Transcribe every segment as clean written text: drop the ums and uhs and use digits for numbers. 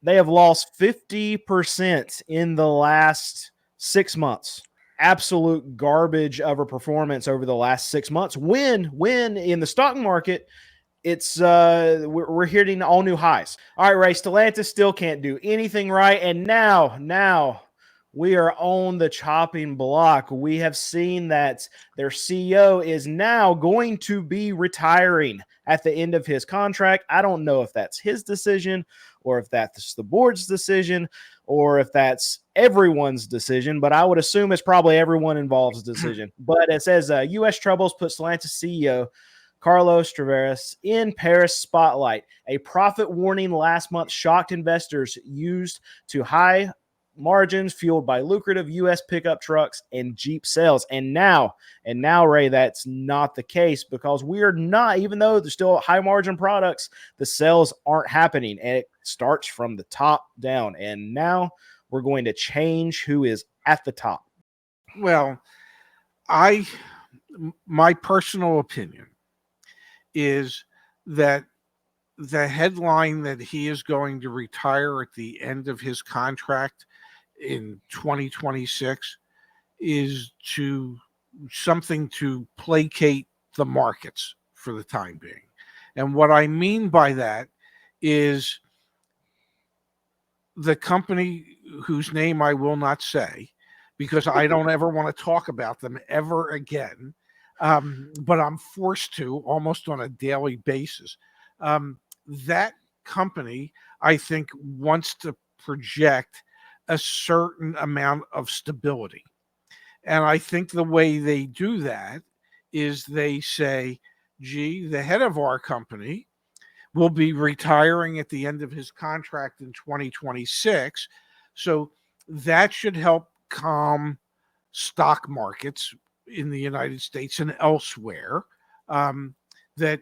They have lost 50% in the last 6 months. Absolute garbage of a performance over the last 6 months. When in the stock market, it's we're hitting all new highs. All right, Ray, Stellantis still can't do anything right, and now we are on the chopping block. We have seen that their CEO is now going to be retiring at the end of his contract. I don't know if that's his decision or if that's the board's decision or if that's everyone's decision, but I would assume it's probably everyone involved's decision. But it says U.S. troubles put Stellantis CEO Carlos Tavares in Paris spotlight. A profit warning last month shocked investors used to high margins fueled by lucrative U.S. pickup trucks and Jeep sales. And now, Ray, that's not the case because we are not, even though there's still high margin products, the sales aren't happening. And it starts from the top down. And now we're going to change who is at the top. Well, my personal opinion is that the headline that he is going to retire at the end of his contract in 2026 is something to placate the markets for the time being. And what I mean by that is the company whose name I will not say because I don't ever want to talk about them ever again. But I'm forced to almost on a daily basis. That company, I think, wants to project a certain amount of stability. And I think the way they do that is they say, gee, the head of our company will be retiring at the end of his contract in 2026. So that should help calm stock markets in the United States and elsewhere, that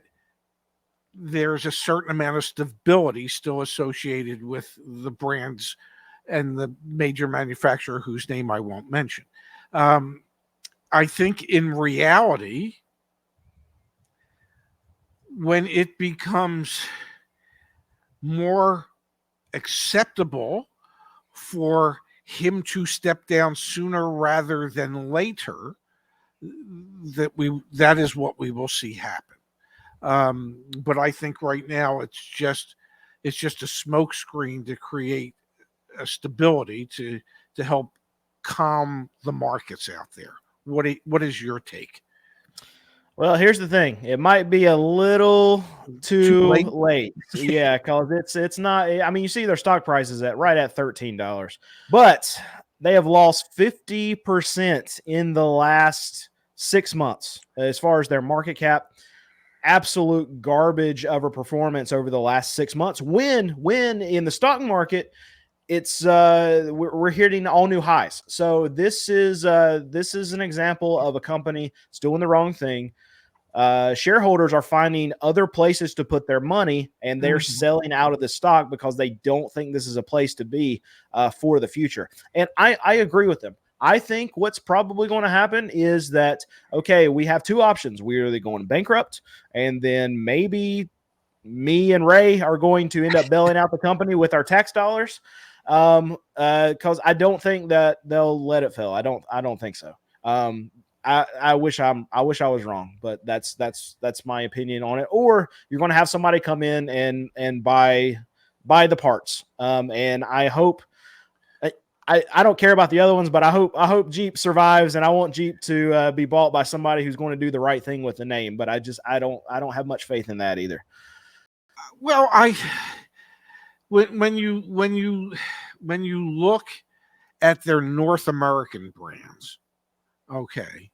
there's a certain amount of stability still associated with the brands and the major manufacturer whose name I won't mention. I think in reality, when it becomes more acceptable for him to step down sooner rather than later, that is what we will see happen. But I think right now it's just a smokescreen to create a stability to help calm the markets out there. What is your take? Well, here's the thing. It might be a little too late. Yeah, because it's not. I mean, you see their stock prices right at $13, but they have lost 50% in the last 6 months as far as their market cap. Absolute garbage of a performance over the last 6 months. When in the stock market, it's we're hitting all new highs. So this is an example of a company that's doing the wrong thing. Shareholders are finding other places to put their money, and they're selling out of the stock because they don't think this is a place to be for the future. And I agree with them. I think what's probably going to happen is that, okay, we have two options. We're either going bankrupt, and then maybe me and Ray are going to end up bailing out the company with our tax dollars. Because I don't think that they'll let it fail. I don't think so. I wish I was wrong, but that's my opinion on it. Or you're going to have somebody come in and buy the parts. And I hope I don't care about the other ones, but I hope Jeep survives, and I want Jeep to be bought by somebody who's going to do the right thing with the name. But I don't have much faith in that either. Well, when you look at their North American brands, okay,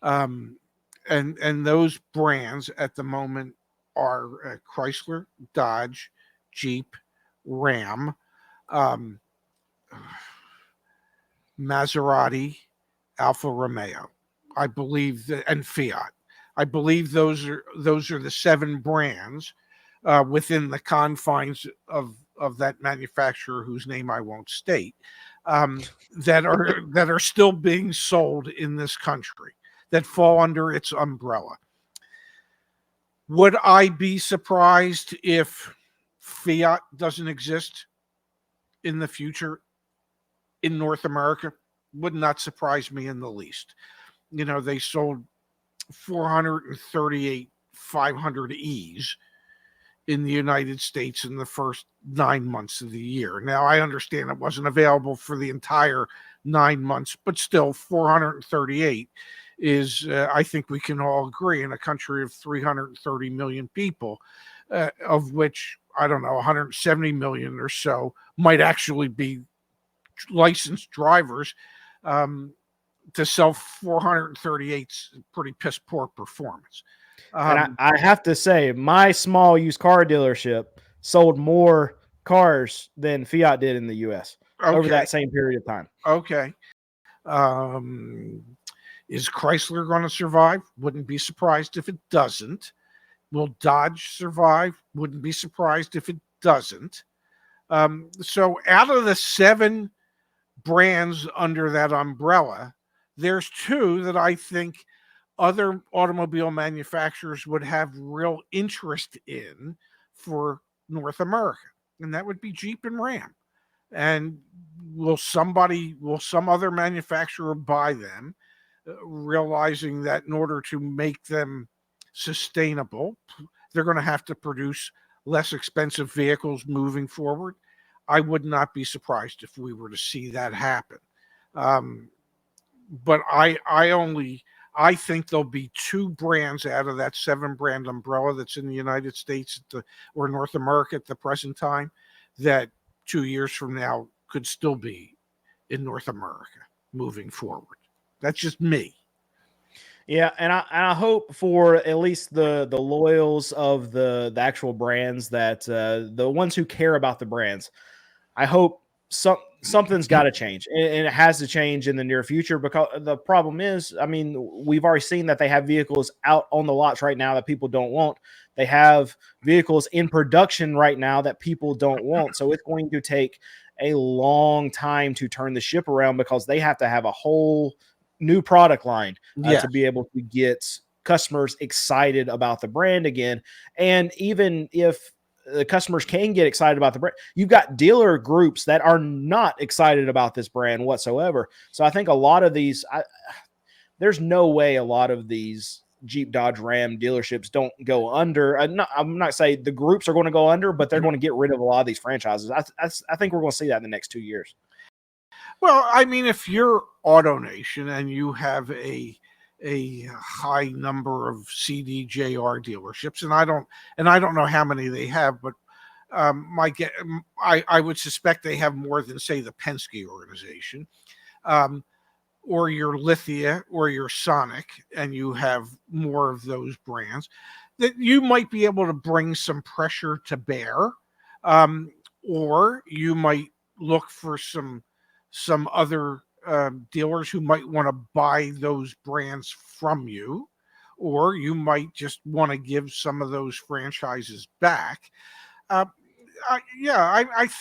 and those brands at the moment are Chrysler, Dodge, Jeep, Ram, Maserati, Alfa Romeo, I believe, and Fiat. I believe those are the 7 brands within the confines of that manufacturer whose name I won't state, that are still being sold in this country, that fall under its umbrella. Would I be surprised if Fiat doesn't exist in the future in North America would not surprise me in the least. They sold 438 500Es in the United States in the first 9 months of the year. Now, I understand it wasn't available for the entire 9 months, but still 438 is, I think we can all agree, in a country of 330 million people, of which, I don't know, 170 million or so might actually be licensed drivers. To sell 438 is pretty piss poor performance. And I have to say, my small used car dealership sold more cars than Fiat did in the U.S. over that same period of time. Okay. Is Chrysler going to survive? Wouldn't be surprised if it doesn't. Will Dodge survive? Wouldn't be surprised if it doesn't. So out of the 7 brands under that umbrella, there's 2 that I think other automobile manufacturers would have real interest in for North America, and that would be Jeep and Ram. And will some other manufacturer buy them, realizing that in order to make them sustainable, they're going to have to produce less expensive vehicles moving forward? I would not be surprised if we were to see that happen. But I think there'll be 2 brands out of that 7-brand umbrella that's in the United States or North America at the present time that 2 years from now could still be in North America moving forward. That's just me. Yeah, and I hope for at least the loyals of the actual brands, that the ones who care about the brands, I hope something's got to change, and it has to change in the near future, because the problem is, I mean, we've already seen that they have vehicles out on the lots right now that people don't want. They have vehicles in production right now that people don't want. So it's going to take a long time to turn the ship around, because they have to have a whole new product line to be able to get customers excited about the brand again. And even if the customers can get excited about the brand, you've got dealer groups that are not excited about this brand whatsoever. So I think a lot of these, there's no way a lot of these Jeep, Dodge, Ram dealerships don't go under. I'm not saying the groups are going to go under, but they're going to get rid of a lot of these franchises. I think we're going to see that in the next 2 years. Well, I mean, if you're AutoNation and you have a high number of CDJR dealerships, and I don't know how many they have, but I would suspect they have more than, say, the Penske organization, or your Lithia or your Sonic, and you have more of those brands, that you might be able to bring some pressure to bear, or you might look for some other dealers who might want to buy those brands from you, or you might just want to give some of those franchises back. I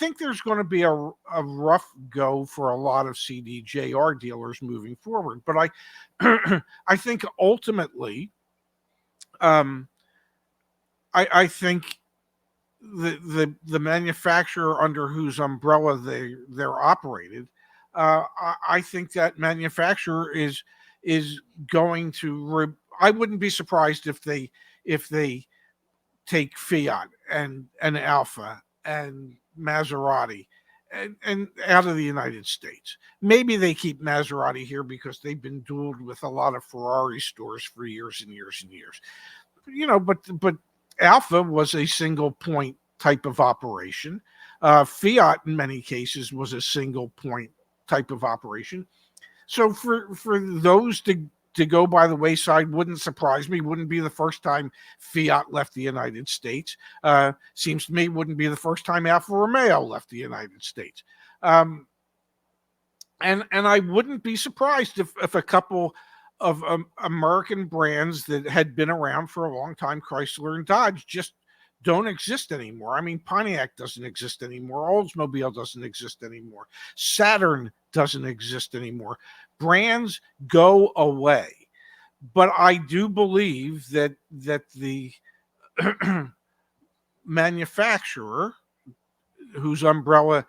think there's going to be a rough go for a lot of CDJR dealers moving forward, but I think ultimately, I think the manufacturer under whose umbrella they're operated, I think that manufacturer is going to. I wouldn't be surprised if they take Fiat and Alfa and Maserati and out of the United States. Maybe they keep Maserati here because they've been dueled with a lot of Ferrari stores for years and years and years. But Alfa was a single point type of operation. Fiat, in many cases, was a single point type of operation. So for those to go by the wayside wouldn't surprise me. Wouldn't be the first time Fiat left the United States. Seems to me wouldn't be the first time Alfa Romeo left the United States. And I wouldn't be surprised if a couple of American brands that had been around for a long time, Chrysler and Dodge, just don't exist anymore. I mean, Pontiac doesn't exist anymore. Oldsmobile doesn't exist anymore. Saturn doesn't exist anymore. Brands go away. But I do believe that the manufacturer whose umbrella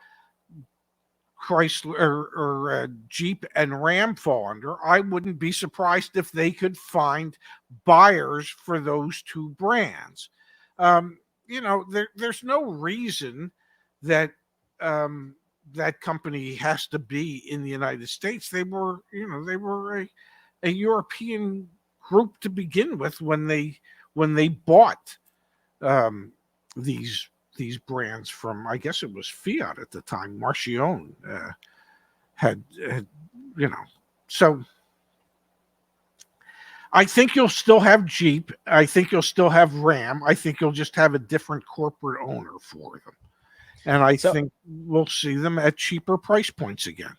Chrysler or Jeep and Ram fall under, I wouldn't be surprised if they could find buyers for those two brands. There's no reason that that company has to be in the United States. They were a European group to begin with when they bought these brands from, I guess it was Fiat at the time. Marchione had so I think you'll still have Jeep. I think you'll still have Ram. I think you'll just have a different corporate owner for them. And I think we'll see them at cheaper price points again.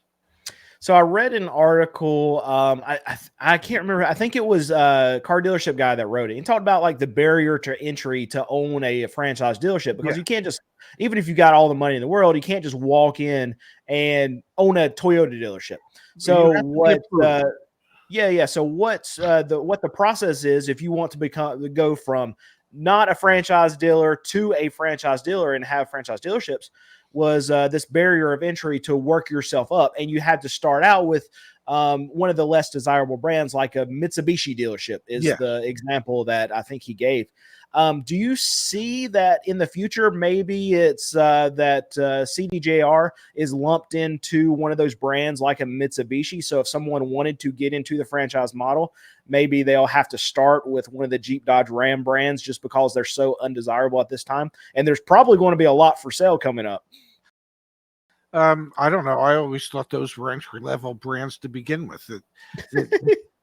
So I read an article. I can't remember. I think it was a car dealership guy that wrote it. He talked about like the barrier to entry to own a franchise dealership, because you can't just, even if you got all the money in the world, you can't just walk in and own a Toyota dealership. So what? So what's what the process is if you want to go from not a franchise dealer to a franchise dealer and have franchise dealerships, was this barrier of entry to work yourself up. And you had to start out with one of the less desirable brands, like a Mitsubishi dealership is the example that I think he gave. Do you see that in the future? Maybe it's that CDJR is lumped into one of those brands like a Mitsubishi. So if someone wanted to get into the franchise model, maybe they'll have to start with one of the Jeep, Dodge, Ram brands just because they're so undesirable at this time. And there's probably going to be a lot for sale coming up. I don't know. I always thought those were entry-level brands to begin with.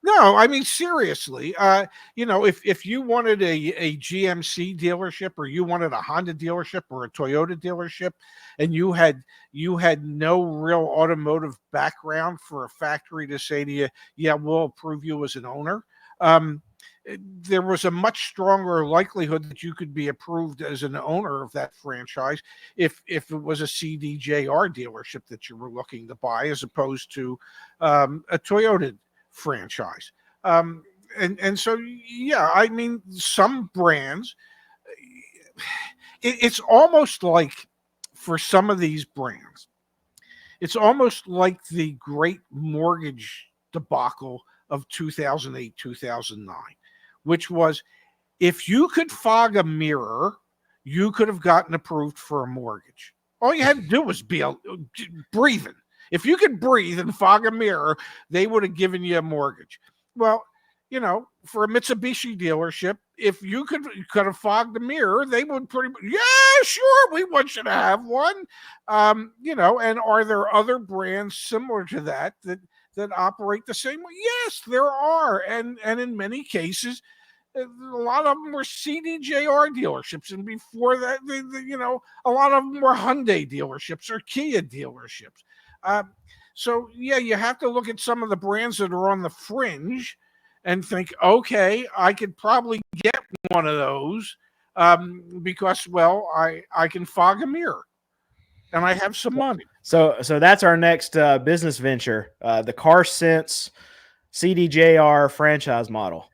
No, I mean, seriously, if you wanted a GMC dealership, or you wanted a Honda dealership or a Toyota dealership, and you had no real automotive background for a factory to say to you, yeah, we'll approve you as an owner, there was a much stronger likelihood that you could be approved as an owner of that franchise if it was a CDJR dealership that you were looking to buy, as opposed to a Toyota franchise. And so, I mean, some brands, it's almost like, for some of these brands, it's almost like the great mortgage debacle of 2008, 2009, which was, if you could fog a mirror, you could have gotten approved for a mortgage. All you had to do was be breathing. If you could breathe and fog a mirror, they would have given you a mortgage. Well, for a Mitsubishi dealership, if you could have fogged the mirror, they would pretty much, yeah, sure, we want you to have one. And are there other brands similar to that operate the same way? Yes, there are. And in many cases, a lot of them were CDJR dealerships. And before that, a lot of them were Hyundai dealerships or Kia dealerships. So you have to look at some of the brands that are on the fringe and think, okay, I could probably get one of those because, well, I can fog a mirror and I have some money. So that's our next business venture, the CarSense CDJR franchise model.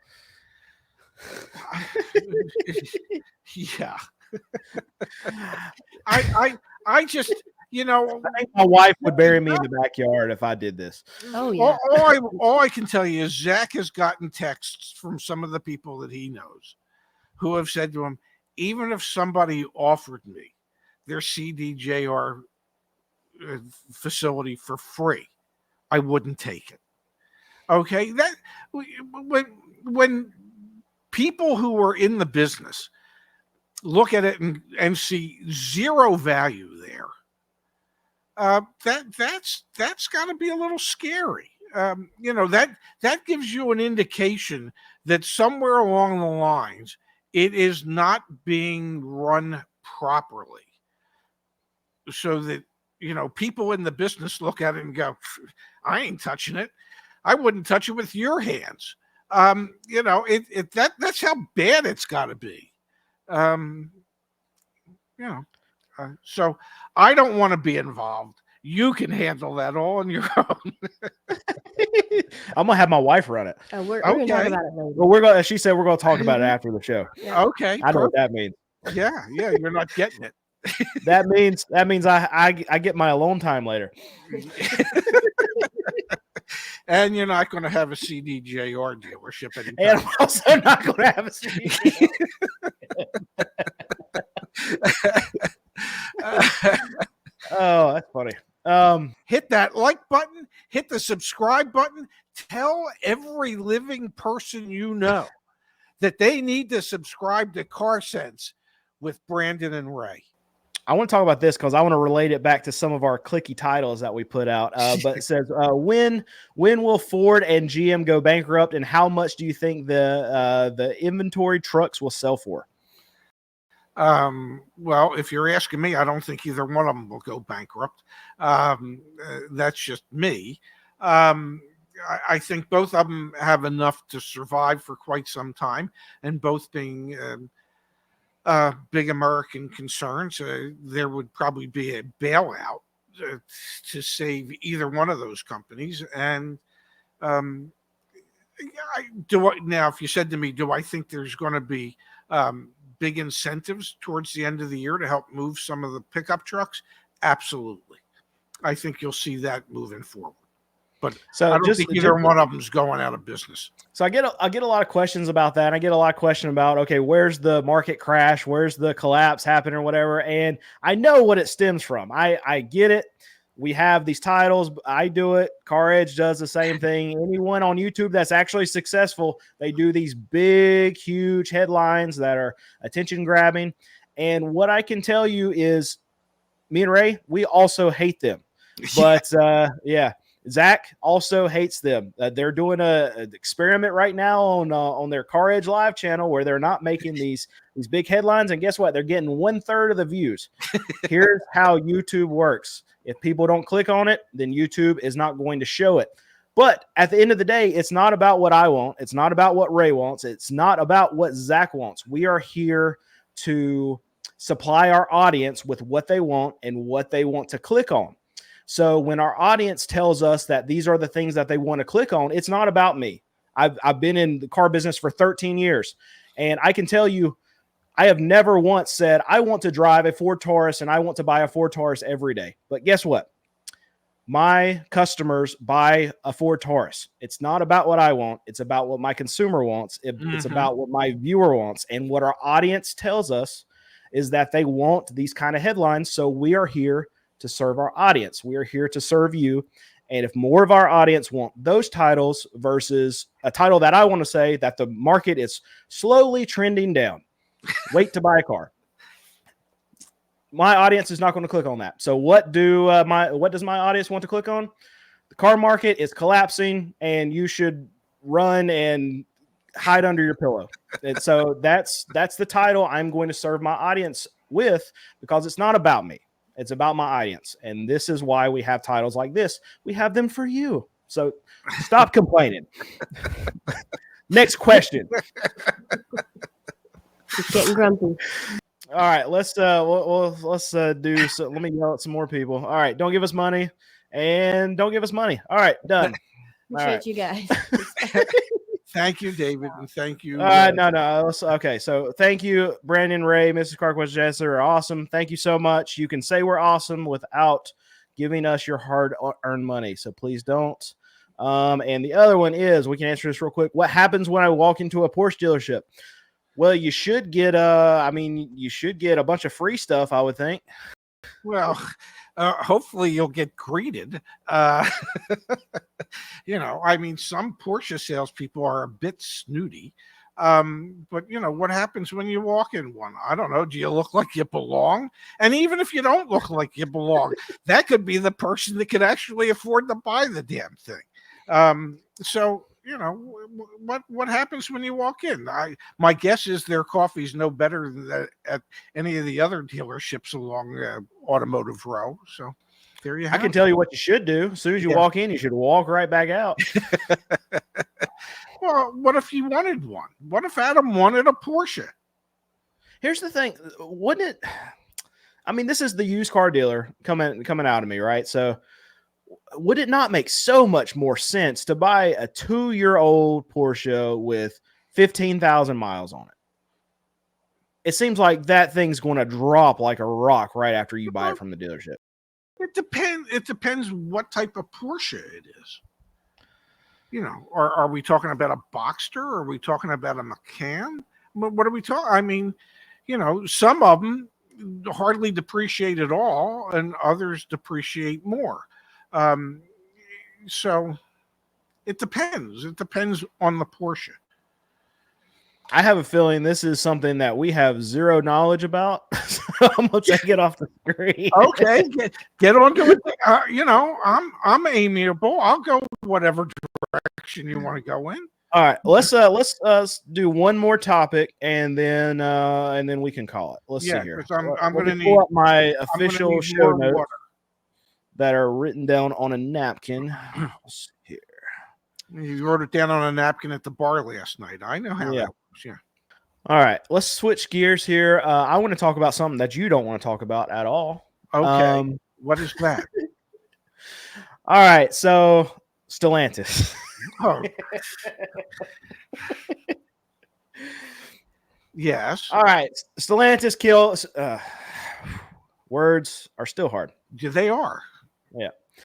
Yeah. I just, I think my wife would bury me in the backyard if I did this. Oh yeah. All I can tell you is Zach has gotten texts from some of the people that he knows who have said to him, even if somebody offered me their CDJR facility for free, I wouldn't take it. Okay, that when people who are in the business look at it and see zero value there, that's got to be a little scary. That gives you an indication that somewhere along the lines it is not being run properly, so that people in the business look at it and go, I ain't touching it. I wouldn't touch it with your hands. That's how bad it's got to be. So I don't want to be involved. You can handle that all on your own. I'm gonna have my wife run it. Oh, we're gonna talk about it later. She said we're gonna talk about it after the show. Yeah. Okay. I know what that means. Yeah, you're not getting it. That means I get my alone time later. And you're not going to have a CDJR dealership anytime. And I'm also not going to have a CDJR. Oh, that's funny. Hit that like button, hit the subscribe button. Tell every living person you know that they need to subscribe to Car Sense with Brandon and Ray. I want to talk about this because I want to relate it back to some of our clicky titles that we put out. But it says, when will Ford and GM go bankrupt, and how much do you think the inventory trucks will sell for? Well, if you're asking me, I don't think either one of them will go bankrupt. That's just me. I think both of them have enough to survive for quite some time, and both being big American concerns, there would probably be a bailout to save either one of those companies. And now, if you said to me, do I think there's going to be big incentives towards the end of the year to help move some of the pickup trucks? Absolutely. I think you'll see that moving forward. But I don't think either one of them is going out of business. So I get a lot of questions about that. I get a lot of questions about, okay, where's the market crash? Where's the collapse happening or whatever? And I know what it stems from. I get it. We have these titles. I do it. Car Edge does the same thing. Anyone on YouTube that's actually successful, they do these big, huge headlines that are attention grabbing. And what I can tell you is me and Ray, we also hate them. But yeah. Zach also hates them. They're doing an experiment right now on their Car Edge Live channel where they're not making these big headlines. And guess what? They're getting 1/3 of the views. Here's how YouTube works. If people don't click on it, then YouTube is not going to show it. But at the end of the day, it's not about what I want. It's not about what Ray wants. It's not about what Zach wants. We are here to supply our audience with what they want and what they want to click on. So when our audience tells us that these are the things that they want to click on, it's not about me. I've been in the car business for 13 years, and I can tell you, I have never once said, I want to drive a Ford Taurus and I want to buy a Ford Taurus every day. But guess what? My customers buy a Ford Taurus. It's not about what I want. It's about what my consumer wants. It's about what my viewer wants. And what our audience tells us is that they want these kind of headlines. So we are here to serve our audience. We are here to serve you. And if more of our audience want those titles versus a title that I want to say that the market is slowly trending down, wait to buy a car, my audience is not going to click on that. So what does my audience want to click on? The car market is collapsing and you should run and hide under your pillow. And so that's the title I'm going to serve my audience with, because it's not about me. It's about my audience. And this is why we have titles like this. We have them for you. So stop complaining. Next question. It's getting grumpy. All right, let's do so. Let me yell at some more people. All right, don't give us money and don't give us money. All right, done. Appreciate you guys. Thank you, David, and thank you. No. Okay, so thank you, Brandon, Ray, Mrs. Carquest, Jess. Are awesome. Thank you so much. You can say we're awesome without giving us your hard-earned money, so please don't. And the other one is, we can answer this real quick. What happens when I walk into a Porsche dealership? Well, you should get you should get a bunch of free stuff, I would think. Well, hopefully you'll get greeted. Some Porsche salespeople are a bit snooty. But what happens when you walk in one? I don't know. Do you look like you belong? And even if you don't look like you belong, that could be the person that could actually afford to buy the damn thing. So what happens when you walk in? My guess is their coffee's no better than at any of the other dealerships along Automotive Row. So there you have it. I can tell you what you should do. As soon as you walk in, you should walk right back out. Well, what if you wanted one? What if Adam wanted a Porsche? Here's the thing. Wouldn't it? I mean, this is the used car dealer coming out of me, right? So would it not make so much more sense to buy a 2-year-old Porsche with 15,000 miles on it? it seems like that thing's going to drop like a rock right after you buy it from the dealership. It depends. It depends what type of Porsche it is. You know, are we talking about a Boxster? Are we talking about a Macan? What are we talking? I mean, you know, some of them hardly depreciate at all, and others depreciate more. So it depends. It depends on the Porsche. I have a feeling this is something that we have zero knowledge about. So I'm gonna take it off the screen. Okay, get onto it. You know, I'm amiable. I'll go whatever direction you want to go in. All right, let's do one more topic and then we can call it. Let's see here. I'm going to need pull up my official show notes water that are written down on a napkin. Here. You wrote it down on a napkin at the bar last night. I know how that works. Yeah. All right, let's switch gears here. I want to talk about something that you don't want to talk about at all. Okay. What is that? All right, so Stellantis. Oh. Yes. All right, Stellantis kills. Words are still hard. They are. Yeah.